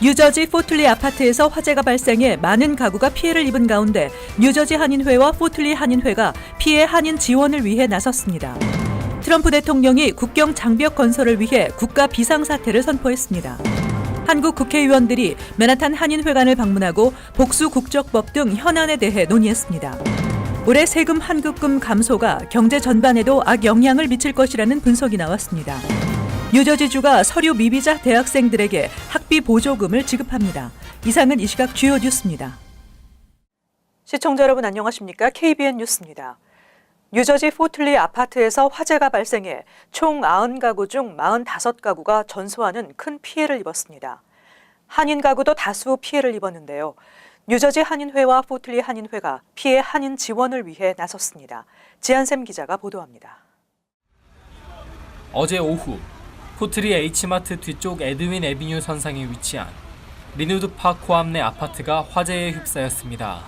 뉴저지 포틀리 아파트에서 화재가 발생해 많은 가구가 피해를 입은 가운데 뉴저지 한인회와 포틀리 한인회가 피해 한인 지원을 위해 나섰습니다. 트럼프 대통령이 국경 장벽 건설을 위해 국가 비상사태를 선포했습니다. 한국 국회의원들이 맨하탄 한인회관을 방문하고 복수 국적법 등 현안에 대해 논의했습니다. 올해 세금 환급금 감소가 경제 전반에도 악영향을 미칠 것이라는 분석이 나왔습니다. 뉴저지주가 서류 미비자 대학생들에게 학비 보조금을 지급합니다. 이상은 이 시각 주요 뉴스입니다. 시청자 여러분 안녕하십니까? KBN 뉴스입니다. 뉴저지 포틀리 아파트에서 화재가 발생해 총 90가구 중 45가구가 전소하는 큰 피해를 입었습니다. 한인 가구도 다수 피해를 입었는데요. 뉴저지 한인회와 포틀리 한인회가 피해 한인 지원을 위해 나섰습니다. 지한샘 기자가 보도합니다. 어제 오후 포틀리 H마트 뒤쪽 에드윈 애비뉴 선상에 위치한 리누드 파크 코앞 내 아파트가 화재에 휩싸였습니다.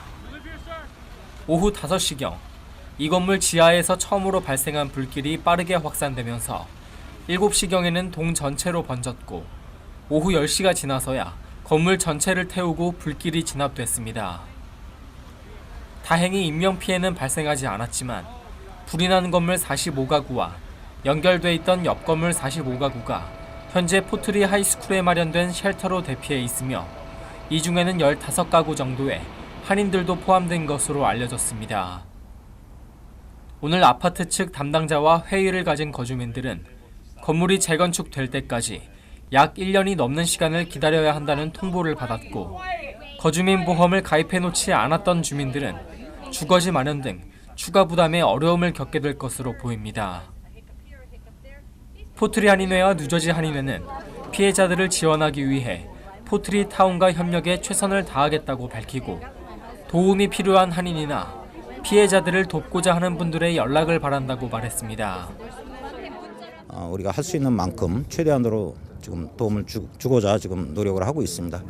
오후 5시경 이 건물 지하에서 처음으로 발생한 불길이 빠르게 확산되면서 7시경에는 동 전체로 번졌고 오후 10시가 지나서야 건물 전체를 태우고 불길이 진압됐습니다. 다행히 인명피해는 발생하지 않았지만 불이 난 건물 45가구와 연결돼 있던 옆 건물 45가구가 현재 포틀리 하이스쿨에 마련된 쉘터로 대피해 있으며 이 중에는 15가구 정도의 한인들도 포함된 것으로 알려졌습니다. 오늘 아파트 측 담당자와 회의를 가진 거주민들은 건물이 재건축될 때까지 약 1년이 넘는 시간을 기다려야 한다는 통보를 받았고 거주민 보험을 가입해 놓지 않았던 주민들은 주거지 마련 등 추가 부담에 어려움을 겪게 될 것으로 보입니다. 포틀리 한인회와 뉴저지 한인회는 피해자들을 지원하기 위해 포틀리 타운과 협력에 최선을 다하겠다고 밝히고 도움이 필요한 한인이나 피해자들을 돕고자 하는 분들의 연락을 바란다고 말했습니다. 우리가 할 수 있는 만큼 최대한으로 지금 도움을 주고자 지금 노력을 하고 있습니다.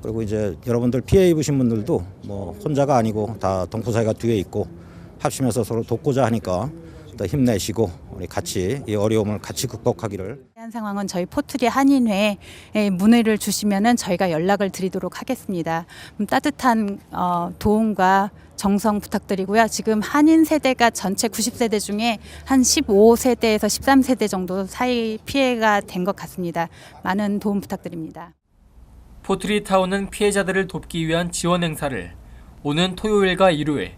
그리고 이제 여러분들 피해 입으신 분들도 뭐 혼자가 아니고 다 동포사회가 뒤에 있고 합심해서 서로 돕고자 하니까 더 힘내시고 우리 같이 이 어려움을 같이 극복하기를. 한 상황은 저희 포틀리 한인회에 문의를 주시면은 저희가 연락을 드리도록 하겠습니다. 따뜻한 도움과 정성 부탁드리고요. 지금 한인 세대가 전체 90세대 중에 한 15세대에서 13세대 정도 사이 피해가 된 것 같습니다. 많은 도움 부탁드립니다. 포틀리 타운은 피해자들을 돕기 위한 지원 행사를 오는 토요일과 일요일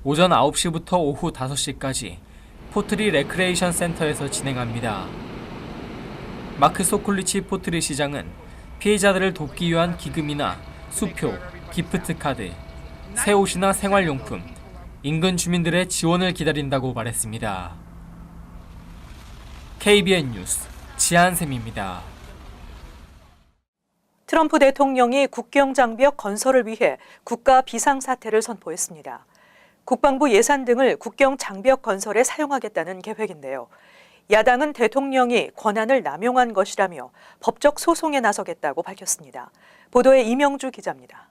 오전 9시부터 오후 5시까지 포틀리 레크레이션 센터에서 진행합니다. 마크 소콜리치 포틀리 시장은 피해자들을 돕기 위한 기금이나 수표, 기프트 카드, 새 옷이나 생활용품, 인근 주민들의 지원을 기다린다고 말했습니다. KBN 뉴스 지한샘입니다. 트럼프 대통령이 국경 장벽 건설을 위해 국가 비상사태를 선포했습니다. 국방부 예산 등을 국경 장벽 건설에 사용하겠다는 계획인데요. 야당은 대통령이 권한을 남용한 것이라며 법적 소송에 나서겠다고 밝혔습니다. 보도에 이명주 기자입니다.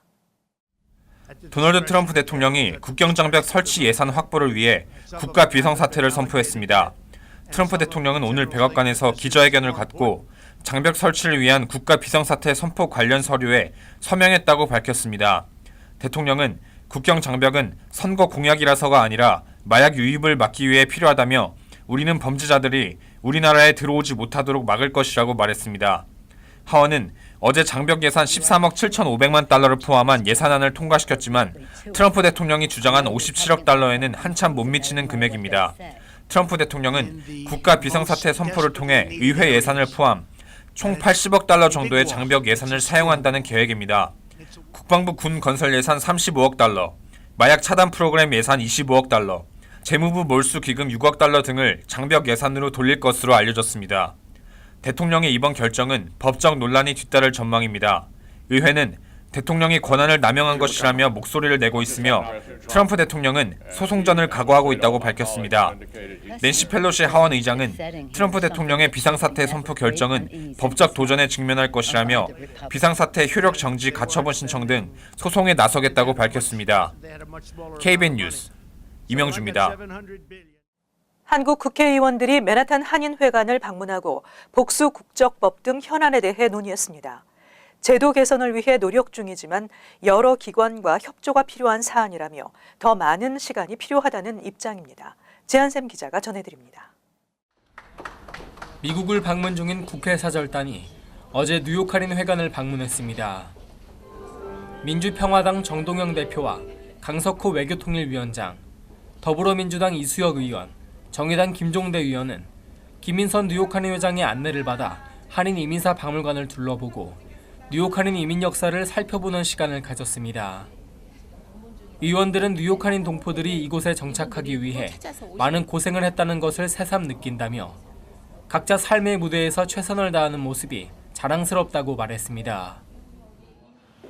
도널드 트럼프 대통령이 국경 장벽 설치 예산 확보를 위해 국가 비상사태를 선포했습니다. 트럼프 대통령은 오늘 백악관에서 기자회견을 갖고 장벽 설치를 위한 국가 비상사태 선포 관련 서류에 서명했다고 밝혔습니다. 대통령은 국경 장벽은 선거 공약이라서가 아니라 마약 유입을 막기 위해 필요하다며 우리는 범죄자들이 우리나라에 들어오지 못하도록 막을 것이라고 말했습니다. 하원은 어제 장벽 예산 13억 7,500만 달러를 포함한 예산안을 통과시켰지만 트럼프 대통령이 주장한 57억 달러에는 한참 못 미치는 금액입니다. 트럼프 대통령은 국가 비상사태 선포를 통해 의회 예산을 포함 총 80억 달러 정도의 장벽 예산을 사용한다는 계획입니다. 국방부 군 건설 예산 35억 달러, 마약 차단 프로그램 예산 25억 달러, 재무부 몰수 기금 6억 달러 등을 장벽 예산으로 돌릴 것으로 알려졌습니다. 대통령의 이번 결정은 법적 논란이 뒤따를 전망입니다. 의회는 대통령이 권한을 남용한 것이라며 목소리를 내고 있으며 트럼프 대통령은 소송전을 각오하고 있다고 밝혔습니다. 낸시 펠로시 하원 의장은 트럼프 대통령의 비상사태 선포 결정은 법적 도전에 직면할 것이라며 비상사태 효력 정지 가처분 신청 등 소송에 나서겠다고 밝혔습니다. KBN 뉴스 이명주입니다. 한국 국회의원들이 맨하탄 한인회관을 방문하고 복수 국적법 등 현안에 대해 논의했습니다. 제도 개선을 위해 노력 중이지만 여러 기관과 협조가 필요한 사안이라며 더 많은 시간이 필요하다는 입장입니다. 재한샘 기자가 전해드립니다. 미국을 방문 중인 국회 사절단이 어제 뉴욕 할인 회관을 방문했습니다. 민주평화당 정동영 대표와 강석호 외교통일위원장, 더불어민주당 이수혁 의원, 정의당 김종대 의원은 김인선 뉴욕 할인 회장의 안내를 받아 할인 이민사 박물관을 둘러보고 뉴욕 할인 이민 역사를 살펴보는 시간을 가졌습니다. 의원들은 뉴욕 할인 동포들이 이곳에 정착하기 위해 많은 고생을 했다는 것을 새삼 느낀다며 각자 삶의 무대에서 최선을 다하는 모습이 자랑스럽다고 말했습니다.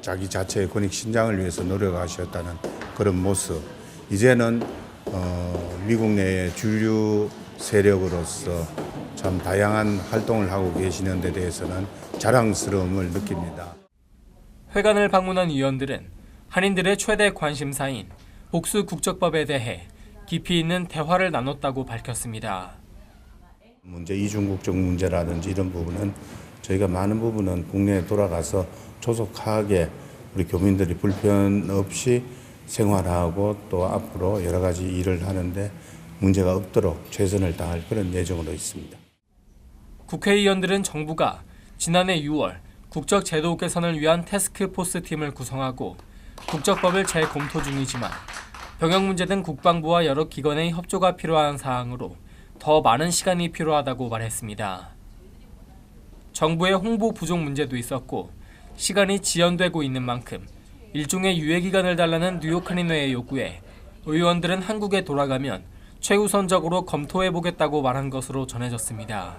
자기 자체의 권익 신장을 위해서 노력하셨다는 그런 모습, 이제는 미국 내의 주류 세력으로서 참 다양한 활동을 하고 계시는 데 대해서는 자랑스러움을 느낍니다. 회관을 방문한 의원들은 한인들의 최대 관심사인 복수 국적법에 대해 깊이 있는 대화를 나눴다고 밝혔습니다. 문제 이중국적 문제라든지 이런 부분은 저희가 많은 부분은 국내에 돌아가서 조속하게 우리 교민들이 불편 없이 생활하고 또 앞으로 여러 가지 일을 하는데 문제가 없도록 최선을 다할 그런 예정으로 있습니다. 국회의원들은 정부가 지난해 6월 국적 제도 개선을 위한 태스크포스 팀을 구성하고 국적법을 재검토 중이지만 병역 문제 등 국방부와 여러 기관의 협조가 필요한 사항으로 더 많은 시간이 필요하다고 말했습니다. 정부의 홍보 부족 문제도 있었고 시간이 지연되고 있는 만큼 일종의 유예기간을 달라는 뉴욕 할인회의 요구에 의원들은 한국에 돌아가면 최우선적으로 검토해보겠다고 말한 것으로 전해졌습니다.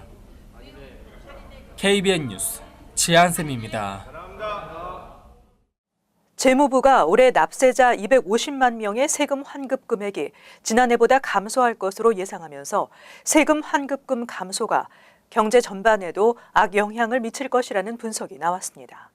KBN 뉴스 지한샘입니다. 재무부가 올해 납세자 250만 명의 세금 환급 금액이 지난해보다 감소할 것으로 예상하면서 세금 환급금 감소가 경제 전반에도 악영향을 미칠 것이라는 분석이 나왔습니다.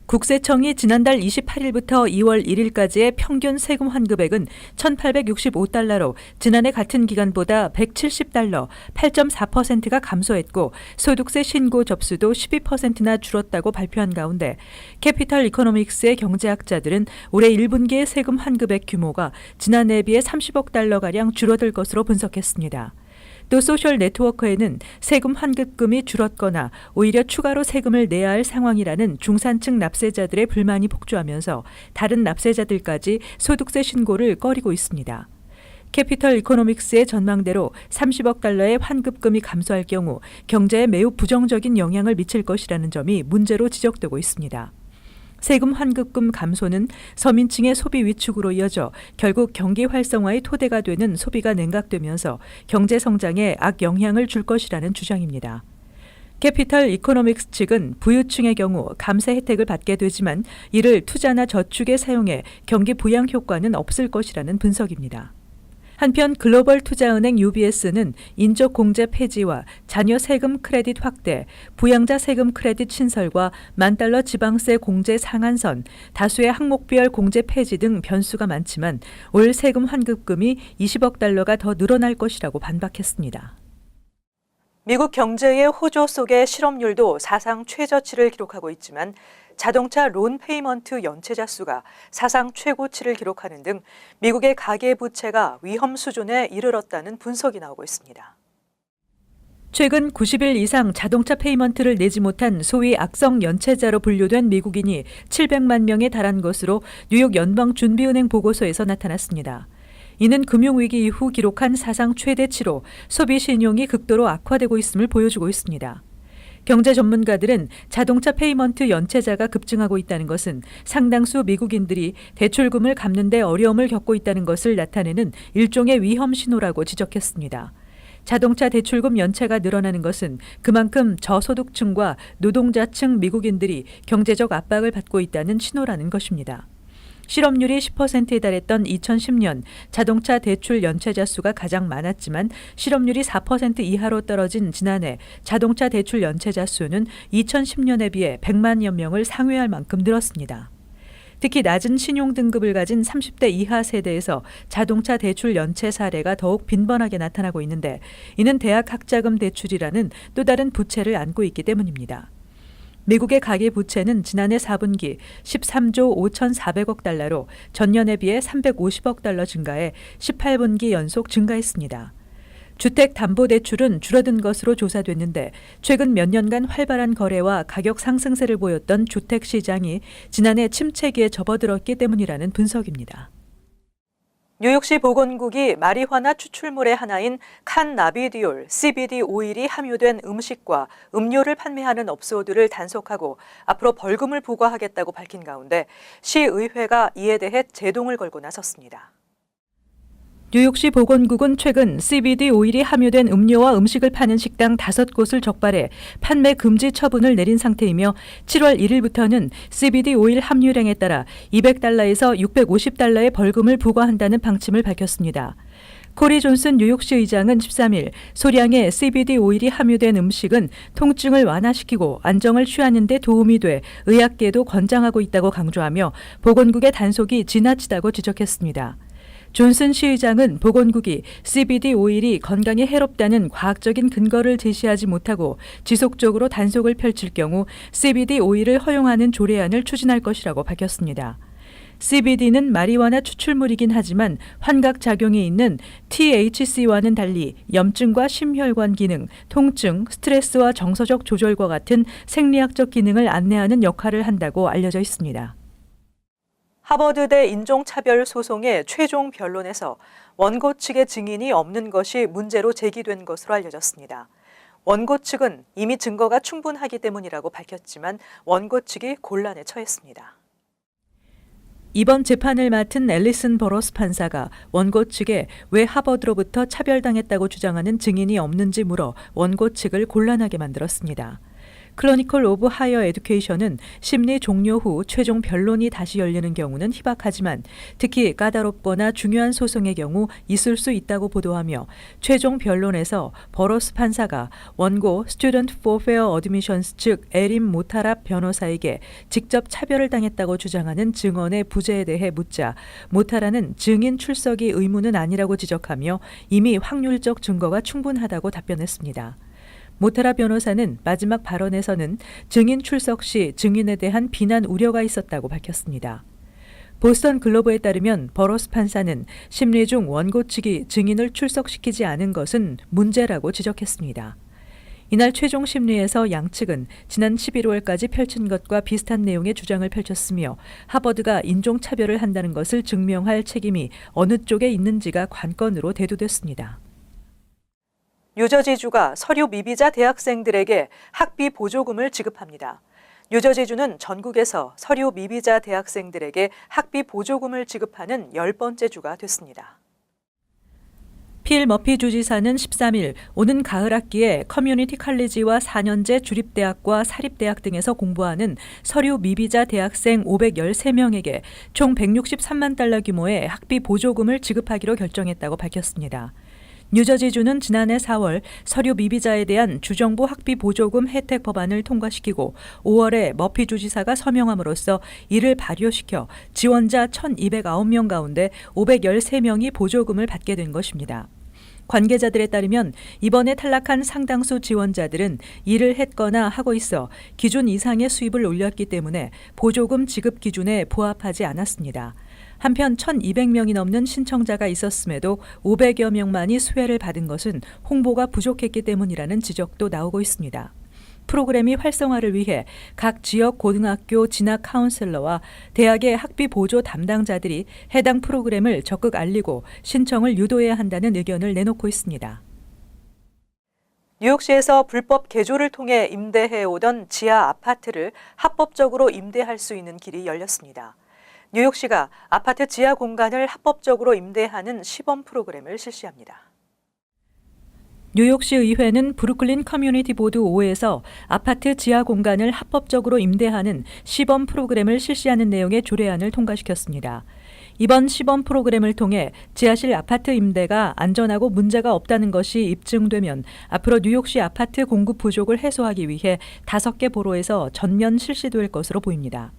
국세청이 지난달 28일부터 2월 1일까지의 평균 세금 환급액은 1,865달러로 지난해 같은 기간보다 170달러, 8.4%가 감소했고 소득세 신고 접수도 12%나 줄었다고 발표한 가운데 캐피털 이코노믹스의 경제학자들은 올해 1분기의 세금 환급액 규모가 지난해에 비해 30억 달러가량 줄어들 것으로 분석했습니다. 또 소셜 네트워크에는 세금 환급금이 줄었거나 오히려 추가로 세금을 내야 할 상황이라는 중산층 납세자들의 불만이 폭주하면서 다른 납세자들까지 소득세 신고를 꺼리고 있습니다. 캐피털 이코노믹스의 전망대로 30억 달러의 환급금이 감소할 경우 경제에 매우 부정적인 영향을 미칠 것이라는 점이 문제로 지적되고 있습니다. 세금 환급금 감소는 서민층의 소비 위축으로 이어져 결국 경기 활성화의 토대가 되는 소비가 냉각되면서 경제 성장에 악영향을 줄 것이라는 주장입니다. 캐피털 이코노믹스 측은 부유층의 경우 감세 혜택을 받게 되지만 이를 투자나 저축에 사용해 경기 부양 효과는 없을 것이라는 분석입니다. 한편 글로벌 투자은행 UBS는 인적 공제 폐지와 자녀 세금 크레딧 확대, 부양자 세금 크레딧 신설과 $10,000 지방세 공제 상한선, 다수의 항목별 공제 폐지 등 변수가 많지만 올 세금 환급금이 20억 달러가 더 늘어날 것이라고 반박했습니다. 미국 경제의 호조 속에 실업률도 사상 최저치를 기록하고 있지만 자동차 론 페이먼트 연체자 수가 사상 최고치를 기록하는 등 미국의 가계부채가 위험 수준에 이르렀다는 분석이 나오고 있습니다. 최근 90일 이상 자동차 페이먼트를 내지 못한 소위 악성 연체자로 분류된 미국인이 700만 명에 달한 것으로 뉴욕 연방준비은행 보고서에서 나타났습니다. 이는 금융위기 이후 기록한 사상 최대치로 소비 신용이 극도로 악화되고 있음을 보여주고 있습니다. 경제 전문가들은 자동차 페이먼트 연체자가 급증하고 있다는 것은 상당수 미국인들이 대출금을 갚는 데 어려움을 겪고 있다는 것을 나타내는 일종의 위험 신호라고 지적했습니다. 자동차 대출금 연체가 늘어나는 것은 그만큼 저소득층과 노동자층 미국인들이 경제적 압박을 받고 있다는 신호라는 것입니다. 실업률이 10%에 달했던 2010년 자동차 대출 연체자 수가 가장 많았지만 실업률이 4% 이하로 떨어진 지난해 자동차 대출 연체자 수는 2010년에 비해 100만여 명을 상회할 만큼 늘었습니다. 특히 낮은 신용 등급을 가진 30대 이하 세대에서 자동차 대출 연체 사례가 더욱 빈번하게 나타나고 있는데 이는 대학 학자금 대출이라는 또 다른 부채를 안고 있기 때문입니다. 미국의 가계 부채는 지난해 4분기 13조 5,400억 달러로 전년에 비해 350억 달러 증가해 18분기 연속 증가했습니다. 주택담보대출은 줄어든 것으로 조사됐는데 최근 몇 년간 활발한 거래와 가격 상승세를 보였던 주택시장이 지난해 침체기에 접어들었기 때문이라는 분석입니다. 뉴욕시 보건국이 마리화나 추출물의 하나인 칸나비디올, CBD 오일이 함유된 음식과 음료를 판매하는 업소들을 단속하고 앞으로 벌금을 부과하겠다고 밝힌 가운데 시의회가 이에 대해 제동을 걸고 나섰습니다. 뉴욕시 보건국은 최근 CBD 오일이 함유된 음료와 음식을 파는 식당 5곳을 적발해 판매 금지 처분을 내린 상태이며 7월 1일부터는 CBD 오일 함유량에 따라 $200에서 $650의 벌금을 부과한다는 방침을 밝혔습니다. 코리 존슨 뉴욕시 의장은 13일 소량의 CBD 오일이 함유된 음식은 통증을 완화시키고 안정을 취하는 데 도움이 돼 의학계도 권장하고 있다고 강조하며 보건국의 단속이 지나치다고 지적했습니다. 존슨 시의장은 보건국이 CBD 오일이 건강에 해롭다는 과학적인 근거를 제시하지 못하고 지속적으로 단속을 펼칠 경우 CBD 오일을 허용하는 조례안을 추진할 것이라고 밝혔습니다. CBD는 마리화나 추출물이긴 하지만 환각작용이 있는 THC와는 달리 염증과 심혈관 기능, 통증, 스트레스와 정서적 조절과 같은 생리학적 기능을 안내하는 역할을 한다고 알려져 있습니다. 하버드대 인종차별 소송의 최종 변론에서 원고 측의 증인이 없는 것이 문제로 제기된 것으로 알려졌습니다. 원고 측은 이미 증거가 충분하기 때문이라고 밝혔지만 원고 측이 곤란에 처했습니다. 이번 재판을 맡은 앨리슨 버러스 판사가 원고 측에 왜 하버드로부터 차별당했다고 주장하는 증인이 없는지 물어 원고 측을 곤란하게 만들었습니다. 클로니컬 오브 하이어 에듀케이션은 심리 종료 후 최종 변론이 다시 열리는 경우는 희박하지만 특히 까다롭거나 중요한 소송의 경우 있을 수 있다고 보도하며 최종 변론에서 버러스 판사가 원고 Student for Fair Admissions 즉 에린 모타랍 변호사에게 직접 차별을 당했다고 주장하는 증언의 부재에 대해 묻자 모타라는 증인 출석이 의무는 아니라고 지적하며 이미 확률적 증거가 충분하다고 답변했습니다. 모타라 변호사는 마지막 발언에서는 증인 출석 시 증인에 대한 비난 우려가 있었다고 밝혔습니다. 보스턴 글로브에 따르면 버러스 판사는 심리 중 원고 측이 증인을 출석시키지 않은 것은 문제라고 지적했습니다. 이날 최종 심리에서 양측은 지난 11월까지 펼친 것과 비슷한 내용의 주장을 펼쳤으며 하버드가 인종차별을 한다는 것을 증명할 책임이 어느 쪽에 있는지가 관건으로 대두됐습니다. 뉴저지주가 서류 미비자 대학생들에게 학비 보조금을 지급합니다. 뉴저지주는 전국에서 서류 미비자 대학생들에게 학비 보조금을 지급하는 10번째 주가 됐습니다. 필 머피 주지사는 13일 오는 가을 학기에 커뮤니티 칼리지와 4년제 주립대학과 사립대학 등에서 공부하는 서류 미비자 대학생 513명에게 총 $163만 규모의 학비 보조금을 지급하기로 결정했다고 밝혔습니다. 뉴저지주는 지난해 4월 서류 미비자에 대한 주정부 학비 보조금 혜택 법안을 통과시키고 5월에 머피 주지사가 서명함으로써 이를 발효시켜 지원자 1,209명 가운데 513명이 보조금을 받게 된 것입니다. 관계자들에 따르면 이번에 탈락한 상당수 지원자들은 일을 했거나 하고 있어 기준 이상의 수입을 올렸기 때문에 보조금 지급 기준에 부합하지 않았습니다. 한편 1,200명이 넘는 신청자가 있었음에도 500여 명만이 수혜를 받은 것은 홍보가 부족했기 때문이라는 지적도 나오고 있습니다. 프로그램이 활성화를 위해 각 지역 고등학교 진학 카운셀러와 대학의 학비 보조 담당자들이 해당 프로그램을 적극 알리고 신청을 유도해야 한다는 의견을 내놓고 있습니다. 뉴욕시에서 불법 개조를 통해 임대해오던 지하 아파트를 합법적으로 임대할 수 있는 길이 열렸습니다. 뉴욕시가 아파트 지하 공간을 합법적으로 임대하는 시범 프로그램을 실시합니다. 뉴욕시 의회는 브루클린 커뮤니티 보드 5에서 아파트 지하 공간을 합법적으로 임대하는 시범 프로그램을 실시하는 내용의 조례안을 통과시켰습니다. 이번 시범 프로그램을 통해 지하실 아파트 임대가 안전하고 문제가 없다는 것이 입증되면 앞으로 뉴욕시 아파트 공급 부족을 해소하기 위해 5개 보로에서 전면 실시될 것으로 보입니다.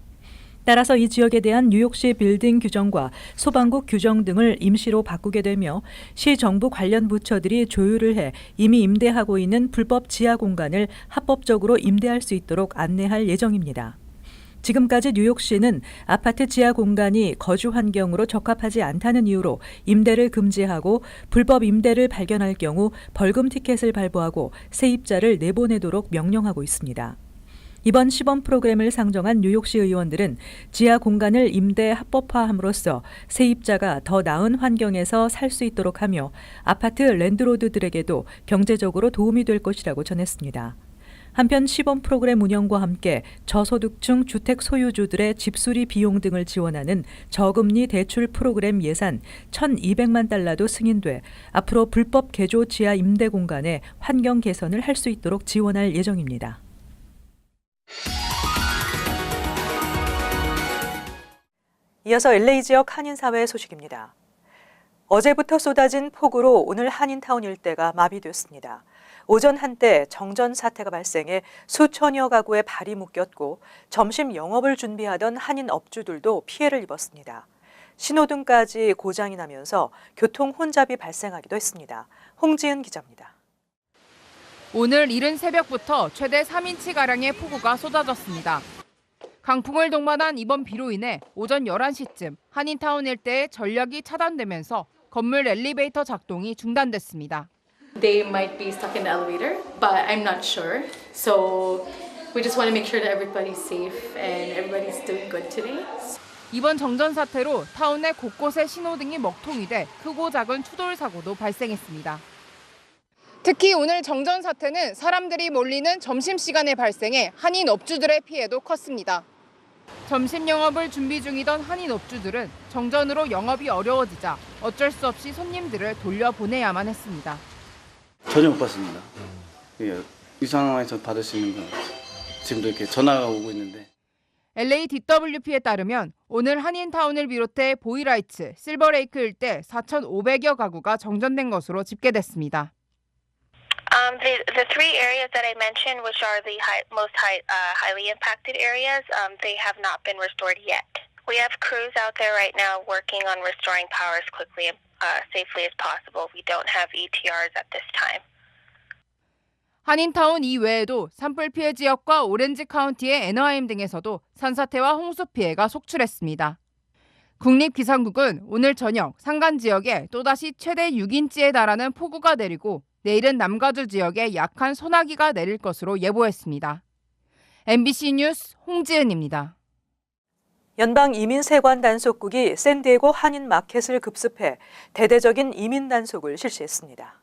따라서 이 지역에 대한 뉴욕시 빌딩 규정과 소방국 규정 등을 임시로 바꾸게 되며 시 정부 관련 부처들이 조율을 해 이미 임대하고 있는 불법 지하 공간을 합법적으로 임대할 수 있도록 안내할 예정입니다. 지금까지 뉴욕시는 아파트 지하 공간이 거주 환경으로 적합하지 않다는 이유로 임대를 금지하고 불법 임대를 발견할 경우 벌금 티켓을 발부하고 세입자를 내보내도록 명령하고 있습니다. 이번 시범 프로그램을 상정한 뉴욕시 의원들은 지하 공간을 임대 합법화함으로써 세입자가 더 나은 환경에서 살 수 있도록 하며 아파트 랜드로드들에게도 경제적으로 도움이 될 것이라고 전했습니다. 한편 시범 프로그램 운영과 함께 저소득층 주택 소유주들의 집수리 비용 등을 지원하는 저금리 대출 프로그램 예산 1,200만 달러도 승인돼 앞으로 불법 개조 지하 임대 공간의 환경 개선을 할 수 있도록 지원할 예정입니다. 이어서 LA 지역 한인사회 소식입니다. 어제부터 쏟아진 폭우로 오늘 한인타운 일대가 마비됐습니다. 오전 한때 정전 사태가 발생해 수천여 가구에 발이 묶였고 점심 영업을 준비하던 한인 업주들도 피해를 입었습니다. 신호등까지 고장이 나면서 교통 혼잡이 발생하기도 했습니다. 홍지은 기자입니다. 오늘 이른 새벽부터 최대 3인치가량의 폭우가 쏟아졌습니다. 강풍을 동반한 이번 비로 인해 오전 11시쯤 한인타운 일대의 전력이 차단되면서 건물 엘리베이터 작동이 중단됐습니다. They might be stuck in the elevator, but I'm not sure. So we just want to make sure that everybody's safe and everybody's doing good today. 이번 정전 사태로 타운의 곳곳에 신호등이 먹통이 돼 크고 작은 추돌 사고도 발생했습니다. 특히 오늘 정전 사태는 사람들이 몰리는 점심시간에 발생해 한인 업주들의 피해도 컸습니다. 점심 영업을 준비 중이던 한인 업주들은 정전으로 영업이 어려워지자 어쩔 수 없이 손님들을 돌려보내야만 했습니다. 전혀 못 받습니다. 이 상황에서 받을 수 있는 건 지금도 이렇게 전화가 오고 있는데. LA DWP에 따르면 오늘 한인타운을 비롯해 보이라이츠, 실버레이크 일대 4,500여 가구가 정전된 것으로 집계됐습니다. The three areas that I mentioned, which are the most highly impacted areas, they have not been restored yet. We have crews out there right now working on restoring power as quickly and safely as possible. We don't have ETRs at this time. 한인타운 이외에도 산불 피해 지역과 오렌지 카운티의 애너하임 등에서도 산사태와 홍수 피해가 속출했습니다. 국립기상국은 오늘 저녁 산간 지역에 또다시 최대 6인치에 달하는 폭우가 내리고 내일은 남가주 지역에 약한 소나기가 내릴 것으로 예보했습니다. MBC 뉴스 홍지은입니다. 연방이민세관 단속국이 샌디에고 한인 마켓을 급습해 대대적인 이민 단속을 실시했습니다.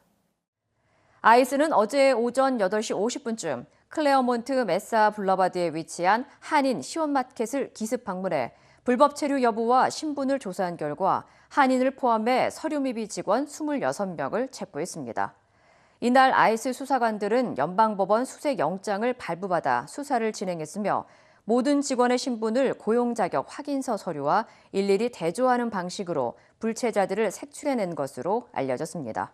아이스는 어제 오전 8시 50분쯤 클레어몬트 메사 블러바드에 위치한 한인 시원마켓을 기습 방문해 불법 체류 여부와 신분을 조사한 결과 한인을 포함해 서류 미비 직원 26명을 체포했습니다. 이날 아이스 수사관들은 연방법원 수색 영장을 발부받아 수사를 진행했으며 모든 직원의 신분을 고용 자격 확인서 서류와 일일이 대조하는 방식으로 불체자들을 색출해낸 것으로 알려졌습니다.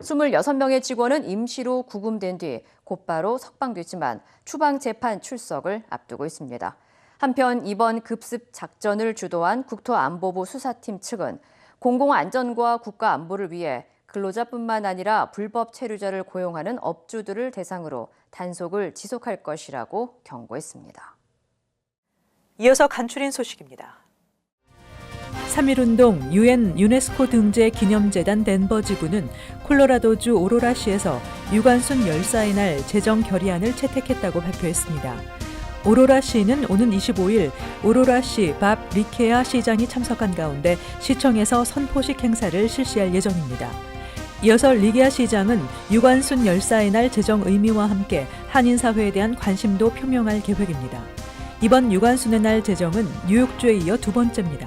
26명의 직원은 임시로 구금된 뒤 곧바로 석방됐지만 추방 재판 출석을 앞두고 있습니다. 한편 이번 급습 작전을 주도한 국토안보부 수사팀 측은 공공안전과 국가안보를 위해 근로자뿐만 아니라 불법 체류자를 고용하는 업주들을 대상으로 단속을 지속할 것이라고 경고했습니다. 이어서 간추린 소식입니다. 3.1운동 UN 유네스코 등재 기념재단 덴버 지부는 콜로라도주 오로라시에서 유관순 10사의 날 재정 결의안을 채택했다고 발표했습니다. 오로라시는 오는 25일 오로라시 밥 리케아 시장이 참석한 가운데 시청에서 선포식 행사를 실시할 예정입니다. 이어서 리게아 시장은 유관순 10사의 날 재정 의미와 함께 한인사회에 대한 관심도 표명할 계획입니다. 이번 유관순의 날 재정은 뉴욕주에 이어 두 번째입니다.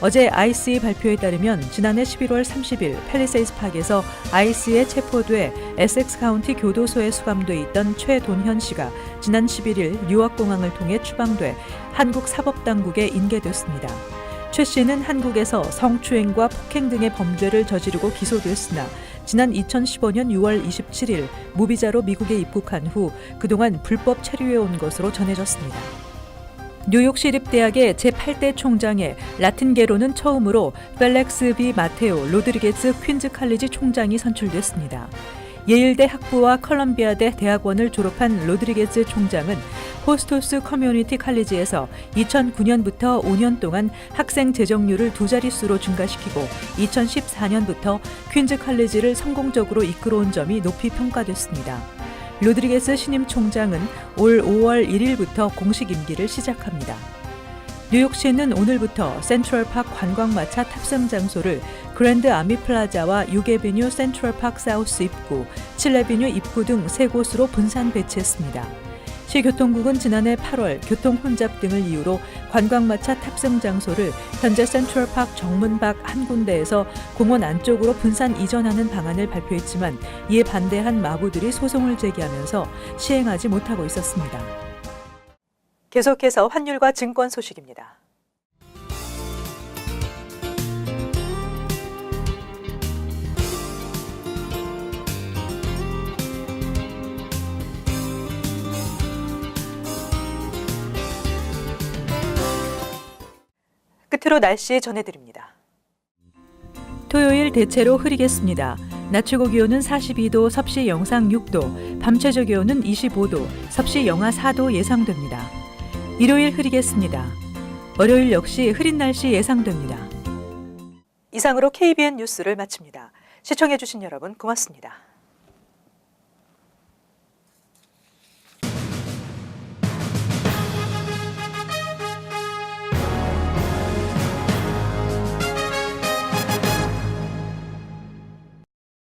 어제 ICE 발표에 따르면 지난해 11월 30일 팰리세이드 파크에서 ICE에 체포돼 에섹스 카운티 교도소에 수감돼 있던 최돈현 씨가 지난 11일 뉴욕공항을 통해 추방돼 한국 사법당국에 인계됐습니다. 최 씨는 한국에서 성추행과 폭행 등의 범죄를 저지르고 기소됐으나 지난 2015년 6월 27일 무비자로 미국에 입국한 후 그동안 불법 체류해 온 것으로 전해졌습니다. 뉴욕시립대학의 제8대 총장에 라틴계로는 처음으로 펠렉스 B 마테오 로드리게스 퀸즈 칼리지 총장이 선출됐습니다. 예일대 학부와 컬럼비아대 대학원을 졸업한 로드리게스 총장은 호스토스 커뮤니티 칼리지에서 2009년부터 5년 동안 학생 재정률을 두 자릿수로 증가시키고 2014년부터 퀸즈 칼리지를 성공적으로 이끌어온 점이 높이 평가됐습니다. 로드리게스 신임 총장은 올 5월 1일부터 공식 임기를 시작합니다. 뉴욕시는 오늘부터 센트럴파크 관광마차 탑승 장소를 그랜드 아미 플라자와 6에비뉴 센트럴파크 사우스 입구, 7에비뉴 입구 등 세 곳으로 분산 배치했습니다. 시교통국은 지난해 8월 교통 혼잡 등을 이유로 관광마차 탑승 장소를 현재 센트럴파크 정문 밖 한 군데에서 공원 안쪽으로 분산 이전하는 방안을 발표했지만 이에 반대한 마부들이 소송을 제기하면서 시행하지 못하고 있었습니다. 계속해서 환율과 증권 소식입니다. 끝으로 날씨 전해드립니다. 토요일 대체로 흐리겠습니다. 낮 최고 기온은 42도, 섭씨 영상 6도, 밤 최저 기온은 25도, 섭씨 영하 4도 예상됩니다. 일요일 흐리겠습니다. 월요일 역시 흐린 날씨 예상됩니다. 이상으로 KBN 뉴스를 마칩니다. 시청해주신 여러분 고맙습니다.